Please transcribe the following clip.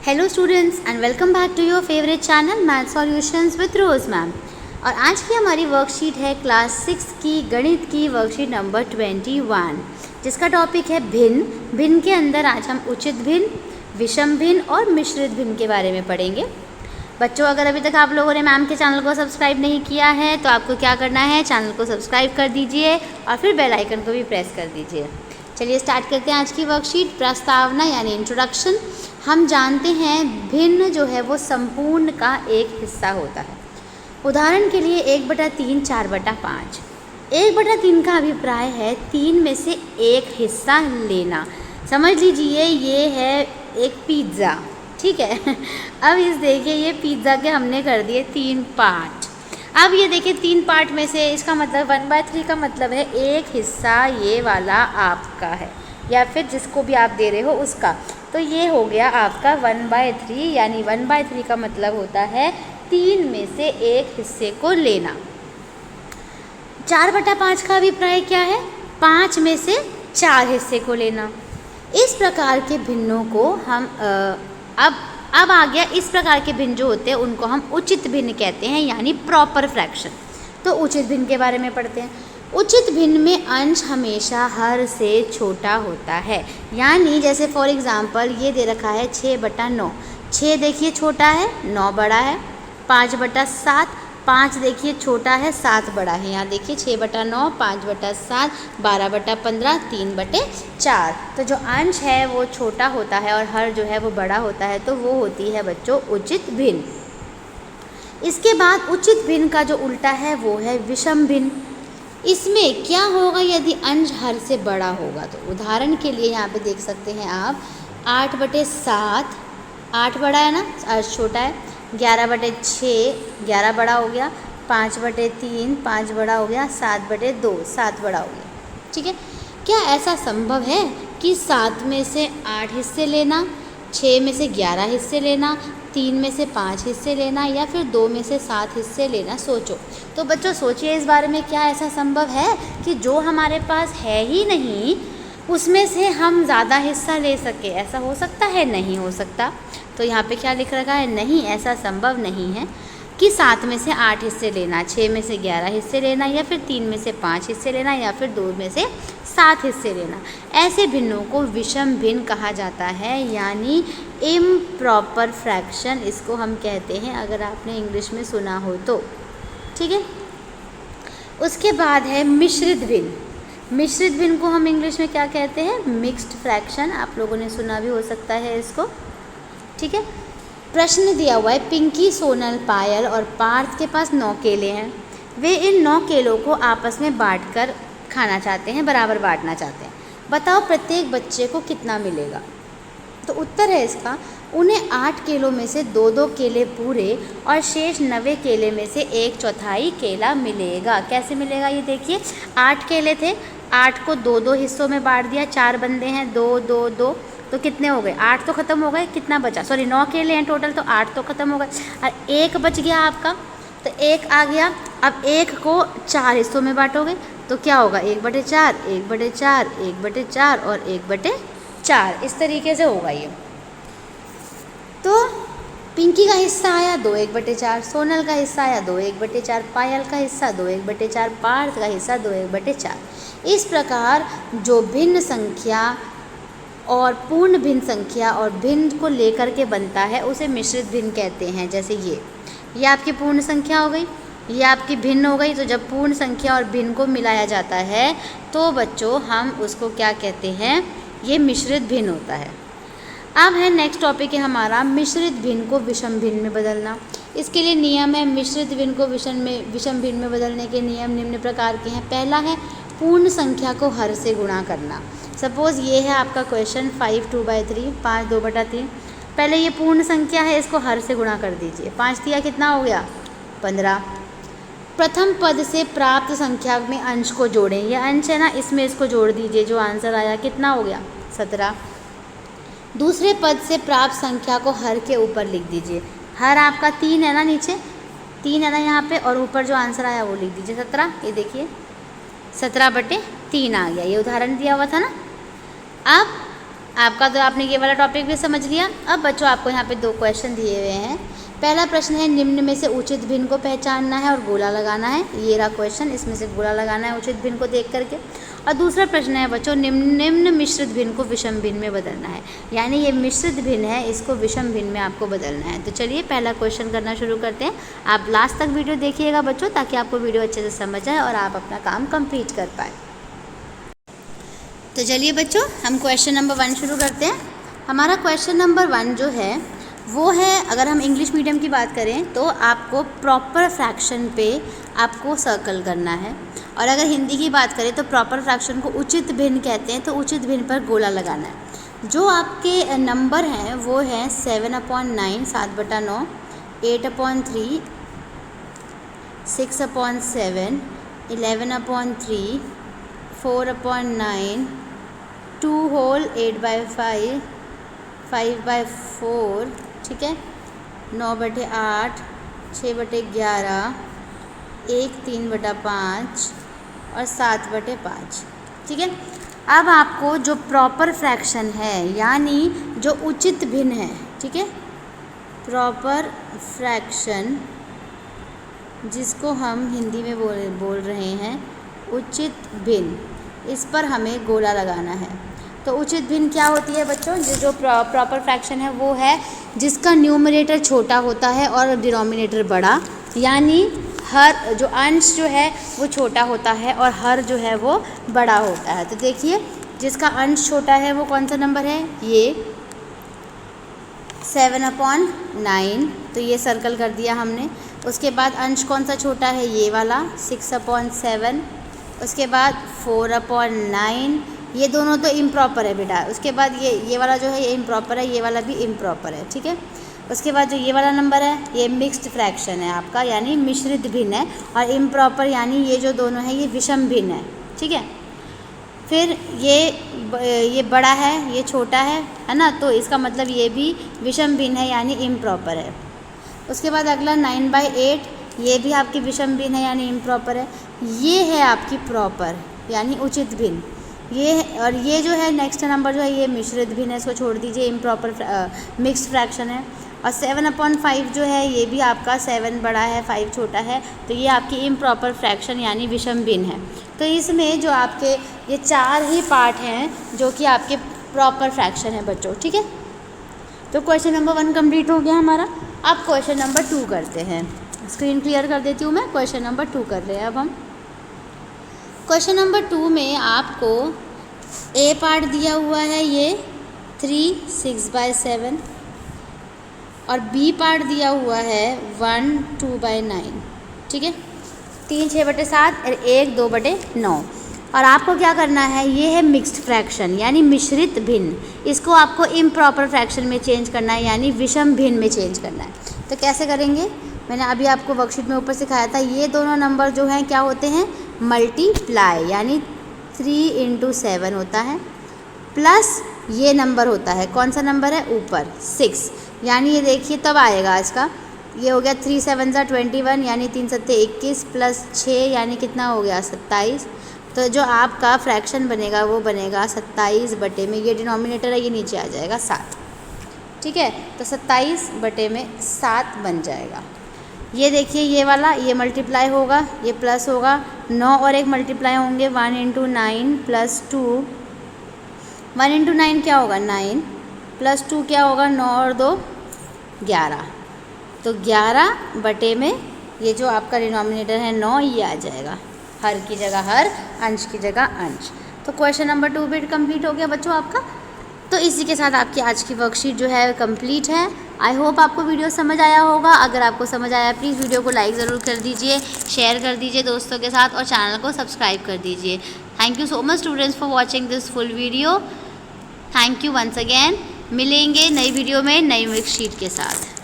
Hello students and welcome back to your favourite channel math solutions with Rose ma'am. और आज की हमारी worksheet है क्लास 6 की गणित की वर्कशीट नंबर 21, जिसका टॉपिक है भिन्न। भिन्न के अंदर आज हम उचित भिन्न, विषम भिन्न और मिश्रित भिन्न के बारे में पढ़ेंगे। बच्चों, अगर अभी तक आप लोगों ने मैम के चैनल को सब्सक्राइब नहीं किया है तो आपको क्या करना है, चैनल को सब्सक्राइब कर दीजिए और फिर बेल आइकन को भी प्रेस कर दीजिए। चलिए स्टार्ट करते हैं आज की वर्कशीट। प्रस्तावना यानी इंट्रोडक्शन। हम जानते हैं भिन्न जो है वो संपूर्ण का एक हिस्सा होता है। उदाहरण के लिए 1/3, 4/5। 1/3 का अभिप्राय है 3 में से एक हिस्सा लेना। समझ लीजिए ये है एक पिज़्ज़ा, ठीक है। अब इस देखिए ये पिज़्ज़ा के हमने कर दिए 3 पार्ट। अब ये देखिए 3 पार्ट में से इसका मतलब 1/3 का मतलब है एक हिस्सा ये वाला आपका है या फिर जिसको भी आप दे रहे हो उसका। तो ये हो गया आपका 1/3, यानी 1/3 का मतलब होता है 3 में से एक हिस्से को लेना। 4/5 का अभिप्राय क्या है? 5 में से 4 हिस्से को लेना। इस प्रकार के भिन्नों को हम अब आ गया, इस प्रकार के भिन्न जो होते हैं उनको हम उचित भिन्न कहते हैं, यानी प्रॉपर फ्रैक्शन। तो उचित भिन्न के बारे में पढ़ते हैं। उचित भिन्न में अंश हमेशा हर से छोटा होता है, यानी जैसे फॉर एग्जांपल ये दे रखा है 6/9। 6 देखिए छोटा है, 9 बड़ा है। 5/7, 5 देखिए छोटा है, 7 बड़ा है। यहाँ देखिए 6/9, 5/7, 12/15, 3/4। तो जो अंश है वो छोटा होता है और हर जो है वो बड़ा होता है, तो वो होती है बच्चों उचित भिन्न। इसके बाद उचित भिन्न का जो उल्टा है वो है विषम भिन्न। इसमें क्या होगा यदि अंश हर से बड़ा होगा? तो उदाहरण के लिए यहाँ पे देख सकते हैं आप 8/7, 8 बड़ा है ना, अंश छोटा है। 11/6, 11 बड़ा हो गया। 5/3, 5 बड़ा हो गया। 7/2, 7 बड़ा हो गया। ठीक है। क्या ऐसा संभव है कि 7 में से 8 हिस्से लेना, 6 में से 11 हिस्से लेना, 3 में से 5 हिस्से लेना या फिर 2 में से 7 हिस्से लेना? सोचो। तो बच्चों सोचिए इस बारे में, क्या ऐसा संभव है कि जो हमारे पास है ही नहीं उसमें से हम ज़्यादा हिस्सा ले सके? ऐसा हो सकता है? नहीं हो सकता। तो यहाँ पे क्या लिख रखा है? नहीं, ऐसा संभव नहीं है कि 7 में से 8 हिस्से लेना, 6 में से 11 हिस्से लेना या फिर 3 में से 5 हिस्से लेना या फिर 2 में से 7 हिस्से लेना। ऐसे भिन्नों को विषम भिन्न कहा जाता है, यानी इम्प्रॉपर फ्रैक्शन इसको हम कहते हैं, अगर आपने इंग्लिश में सुना हो तो। ठीक है। उसके बाद है मिश्रित भिन्न। मिश्रित भिन्न को हम इंग्लिश में क्या कहते हैं? Mixed fraction. आप लोगों ने सुना भी हो सकता है इसको। ठीक है। प्रश्न दिया हुआ है, पिंकी, सोनल, पायल और पार्थ के पास 9 केले हैं। वे इन 9 केलों को आपस में बांटकर खाना चाहते हैं, बराबर बांटना चाहते हैं। बताओ प्रत्येक बच्चे को कितना मिलेगा? तो उत्तर है इसका, उन्हें 8 केलों में से 2-2 केले पूरे और शेष 90 केले में से 1/4 केला मिलेगा। कैसे मिलेगा ये देखिए। 8 केले थे, 8 को 2-2 हिस्सों में बांट दिया। 4 बंदे हैं, 2, 2, 2, तो कितने हो गए? 8 तो ख़त्म हो गए। कितना बचा? सॉरी 9 केले हैं टोटल, तो 8 तो ख़त्म हो गए और 1 बच गया आपका, तो 1 आ गया। अब 1 को 4 हिस्सों में बांटोगे तो क्या होगा? 1/4, 1/4, 1/4 और 1/4। इस तरीके से होगा ये। तो पिंकी का हिस्सा आया 2 1/4, सोनल का हिस्सा आया 2 1/4, पायल का हिस्सा 2 1/4, पार्थ का हिस्सा 2 1/4। इस प्रकार जो भिन्न संख्या और पूर्ण भिन्न संख्या और भिन्न को लेकर के बनता है उसे मिश्रित भिन्न कहते हैं। जैसे ये आपकी पूर्ण संख्या हो गई, ये आपकी भिन्न हो गई। तो जब पूर्ण संख्या और भिन्न को मिलाया जाता है तो बच्चों हम उसको क्या कहते हैं? ये मिश्रित भिन्न होता है। अब है नेक्स्ट टॉपिक है हमारा मिश्रित भिन्न को विषम भिन्न में बदलना। इसके लिए नियम है, मिश्रित भिन्न को विषम भिन्न में बदलने के नियम निम्न प्रकार के हैं। पहला है पूर्ण संख्या को हर से गुणा करना। सपोज़ ये है आपका क्वेश्चन 5 2/3, 5 2/3। पहले ये पूर्ण संख्या है, इसको हर से गुणा कर दीजिए। 5 दिया कितना हो गया? 15। प्रथम पद से प्राप्त संख्या में अंश को जोड़ें। ये अंश है ना, इसमें इसको जोड़ दीजिए। जो आंसर आया कितना हो गया? 17। दूसरे पद से प्राप्त संख्या को हर के ऊपर लिख दीजिए। हर आपका 3 है ना, नीचे 3 है ना यहाँ पे, और ऊपर जो आंसर आया वो लिख दीजिए 17। ये देखिए 17/3 आ गया। ये उदाहरण दिया हुआ था ना। अब आपका तो आपने ये वाला टॉपिक भी समझ लिया। अब बच्चों आपको यहाँ पे 2 क्वेश्चन दिए हुए हैं। पहला प्रश्न है निम्न में से उचित भिन्न को पहचानना है और गोला लगाना है। ये रहा क्वेश्चन, इसमें से गोला लगाना है उचित भिन्न को देख करके। और दूसरा प्रश्न है बच्चों निम्न मिश्रित भिन्न को विषम भिन्न में बदलना है, यानी ये मिश्रित भिन्न है, इसको विषम भिन्न में आपको बदलना है। तो चलिए पहला क्वेश्चन करना शुरू करते हैं। आप लास्ट तक वीडियो देखिएगा बच्चों, ताकि आपको वीडियो अच्छे से समझ आए और आप अपना काम कंप्लीट कर पाए। तो चलिए बच्चों हम क्वेश्चन नंबर 1 शुरू करते हैं। हमारा क्वेश्चन नंबर 1 जो है वो है, अगर हम इंग्लिश मीडियम की बात करें तो आपको प्रॉपर फ्रैक्शन पे आपको सर्कल करना है, और अगर हिंदी की बात करें तो प्रॉपर फ्रैक्शन को उचित भिन्न कहते हैं, तो उचित भिन्न पर गोला लगाना है। जो आपके नंबर हैं वो हैं 7/9, 7/9, 8/3, 6/7, 11/3, 4/9, 2 whole 8/5, 5/4, ठीक है, 9/8, 6/11, 1 3/5 और 7/5, ठीक है। अब आपको जो प्रॉपर फ्रैक्शन है यानी जो उचित भिन्न है, ठीक है, प्रॉपर फ्रैक्शन जिसको हम हिंदी में बोल रहे हैं उचित भिन्न, इस पर हमें गोला लगाना है। तो उचित भिन्न क्या होती है बच्चों? जो प्रॉपर फ्रैक्शन है वो है जिसका न्यूमरेटर छोटा होता है और डिनोमिनेटर बड़ा, यानी हर जो अंश जो है वो छोटा होता है और हर जो है वो बड़ा होता है। तो देखिए जिसका अंश छोटा है वो कौन सा नंबर है? ये 7/9, तो ये सर्कल कर दिया हमने। उसके बाद अंश कौन सा छोटा है? ये वाला 6/7। उसके बाद 4/9, ये दोनों तो इम्प्रॉपर है बेटा। उसके बाद ये वाला जो है ये इम्प्रॉपर है, ये वाला भी इम्प्रॉपर है, ठीक है। उसके बाद जो ये वाला नंबर है ये मिक्स्ड फ्रैक्शन है आपका, यानी मिश्रित भिन्न है, और इम्प्रॉपर यानी ये जो दोनों है ये विषम भिन्न है, ठीक है। फिर ये बड़ा है, ये छोटा है ना, तो इसका मतलब ये भी विषम भिन्न है यानी इम्प्रॉपर है। उसके बाद अगला 9/8, ये भी आपकी विषम भिन्न है यानी इम्प्रॉपर है। ये है आपकी प्रॉपर यानी उचित भिन्न, ये है। और ये जो है नेक्स्ट नंबर जो है ये मिश्रित भिन्न है, इसको छोड़ दीजिए, इम्प्रॉपर मिक्स्ड फ्रैक्शन है। और 7/5 जो है ये भी आपका 7 बड़ा है 5 छोटा है, तो ये आपकी इम्प्रॉपर फ्रैक्शन यानी विषम भिन्न है। तो इसमें जो आपके ये 4 ही पार्ट हैं जो कि आपके प्रॉपर फ्रैक्शन है बच्चों, ठीक है। तो क्वेश्चन नंबर 1 कंप्लीट हो गया हमारा। अब क्वेश्चन नंबर 2 करते हैं। स्क्रीन क्लियर कर देती हूँ मैं। क्वेश्चन नंबर 2 कर रहे हैं अब हम। क्वेश्चन नंबर 2 में आपको ए पार्ट दिया हुआ है ये 3 6/7, और बी पार्ट दिया हुआ है 1 2/9, ठीक है। 3 6/7 और 1 2/9। और आपको क्या करना है? ये है मिक्स्ड फ्रैक्शन यानी मिश्रित भिन्न, इसको आपको इम्प्रॉपर फ्रैक्शन में चेंज करना है यानी विषम भिन्न में चेंज करना है। तो कैसे करेंगे? मैंने अभी आपको वर्कशीट में ऊपर सिखाया था। ये दोनों नंबर जो हैं क्या होते हैं? मल्टीप्लाई, यानी 3 × 7 होता है, प्लस ये नंबर होता है, कौन सा नंबर है? ऊपर 6, यानी ये देखिए तब आएगा इसका, ये हो गया 3 7 21, यानी 3 7 21 प्लस 6 यानी कितना हो गया? 27। तो जो आपका फ्रैक्शन बनेगा वो बनेगा 27 में, ये डिनोमिनेटर है ये नीचे आ जाएगा 7, ठीक है। तो 27/7 बन जाएगा। ये देखिए ये वाला ये मल्टीप्लाई होगा, ये प्लस होगा, 9 और 1 मल्टीप्लाई होंगे, 1 × 9 + 2, 1 × 9 क्या होगा? 9 प्लस 2 क्या होगा? 9 और 2 11। तो 11 में ये जो आपका डिनोमिनेटर है 9 ये आ जाएगा, हर की जगह हर, अंश की जगह अंश। तो क्वेश्चन नंबर 2 भी कंप्लीट हो गया बच्चों आपका। तो इसी के साथ आपकी आज की वर्कशीट जो है कंप्लीट है। आई होप आपको वीडियो समझ आया होगा। अगर आपको समझ आया प्लीज़ वीडियो को लाइक ज़रूर कर दीजिए, शेयर कर दीजिए दोस्तों के साथ, और चैनल को सब्सक्राइब कर दीजिए। Thank you so much students for watching this full video. Thank you once again. मिलेंगे नई वीडियो में नई वर्कशीट के साथ।